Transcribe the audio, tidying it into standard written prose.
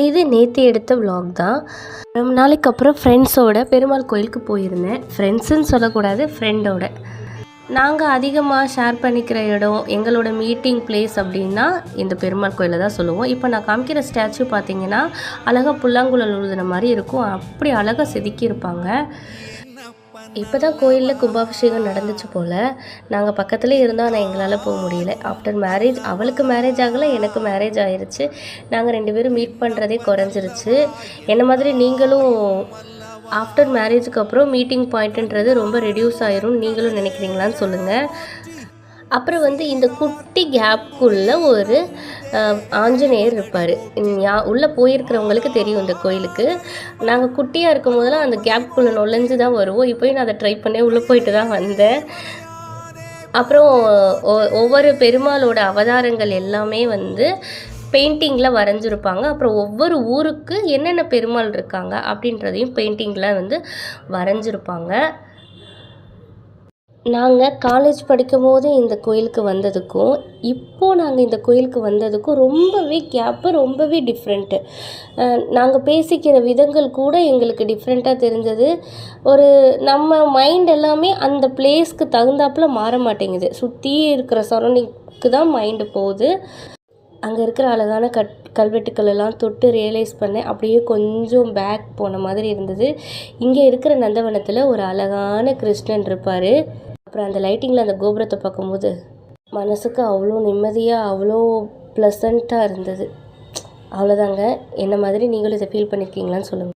இது நேற்று எடுத்த விலாக் தான். ரொம்ப நாளைக்கு அப்புறம் ஃப்ரெண்ட்ஸோட பெருமாள் கோயிலுக்கு போயிருந்தேன். ஃப்ரெண்ட்ஸுன்னு சொல்லக்கூடாது, ஃப்ரெண்டோட. நாங்கள் அதிகமாக ஷேர் பண்ணிக்கிற இடம், எங்களோட மீட்டிங் பிளேஸ் அப்படின்னா இந்த பெருமாள் கோயிலை தான் சொல்லுவோம். இப்போ நான் காமிக்கிற ஸ்டாச்சு பார்த்திங்கன்னா அழகாக புல்லாங்குழல் ஊதுன மாதிரி இருக்கும். அப்படி அழகாக செதுக்கியிருப்பாங்க. இப்போ தான் கோயிலில் கும்பாபிஷேகம் நடந்துச்சு போல். நாங்கள் பக்கத்துலேயே இருந்தோம், ஆனால் எங்களால் போக முடியல. ஆஃப்டர் மேரேஜ், அவளுக்கு மேரேஜ் ஆகலை, எனக்கு மேரேஜ் ஆகிருச்சு. நாங்கள் 2 பேரும் மீட் பண்ணுறதே குறைஞ்சிருச்சு. என்ன மாதிரி நீங்களும் ஆஃப்டர் மேரேஜுக்கு அப்புறம் மீட்டிங் பாயிண்ட்டுன்றது ரொம்ப ரெடியூஸ் ஆயிரும் நீங்களும் நினைக்கிறீங்களான்னு சொல்லுங்கள். அப்புறம் இந்த குட்டி கேப்புக்குள்ளே ஒரு ஆஞ்சநேயர் இருப்பார். உள்ளே போயிருக்கிறவங்களுக்கு தெரியும் இந்த கோயிலுக்கு. நாங்கள் குட்டியாக இருக்கும் போதெல்லாம் அந்த கேப்புக்குள்ளே நுழைஞ்சு தான் வருவோம். இப்போயும் நான் அதை ட்ரை பண்ணி உள்ளே போயிட்டு தான் வந்தேன். அப்புறம் ஒவ்வொரு பெருமாளோட அவதாரங்கள் எல்லாமே பெயிண்டிங்கில் வரைஞ்சிருப்பாங்க. அப்புறம் ஒவ்வொரு ஊருக்கு என்னென்ன பெருமாள் இருக்காங்க அப்படின்றதையும் பெயிண்டிங்கில் வரைஞ்சிருப்பாங்க. நாங்கள் காலேஜ் படிக்கும் போது இந்த கோயிலுக்கு வந்ததுக்கும் இப்போது நாங்கள் இந்த கோயிலுக்கு வந்ததுக்கும் ரொம்பவே கேப்பு, ரொம்பவே டிஃப்ரெண்ட்டு. நாங்கள் பேசிக்கிற விதங்கள் கூட எங்களுக்கு டிஃப்ரெண்ட்டாக தெரிஞ்சது. நம்ம மைண்ட் எல்லாமே அந்த பிளேஸ்க்கு தகுந்தாப்பில் மாற மாட்டேங்குது. சுற்றி இருக்கிற சரௌண்டிங்க்கு தான் மைண்டு போகுது. அங்கே இருக்கிற அழகான கல்வெட்டுக்கள் எல்லாம் தொட்டு ரியலைஸ் பண்ணேன். அப்படியே கொஞ்சம் பேக் போன மாதிரி இருந்தது. இங்கே இருக்கிற நந்தவனத்தில் ஒரு அழகான கிருஷ்ணன் இருப்பார். அப்புறம் அந்த லைட்டிங்கில் அந்த கோபுரத்தை பார்க்கும்போது மனசுக்கு அவ்வளோ நிம்மதியாக, அவ்வளோ ப்ளசண்ட்டாக இருந்தது. அவ்வளோதாங்க. என்ன மாதிரி நீங்களும் இதை ஃபீல் பண்ணியிருக்கீங்களான்னு சொல்லுங்கள்.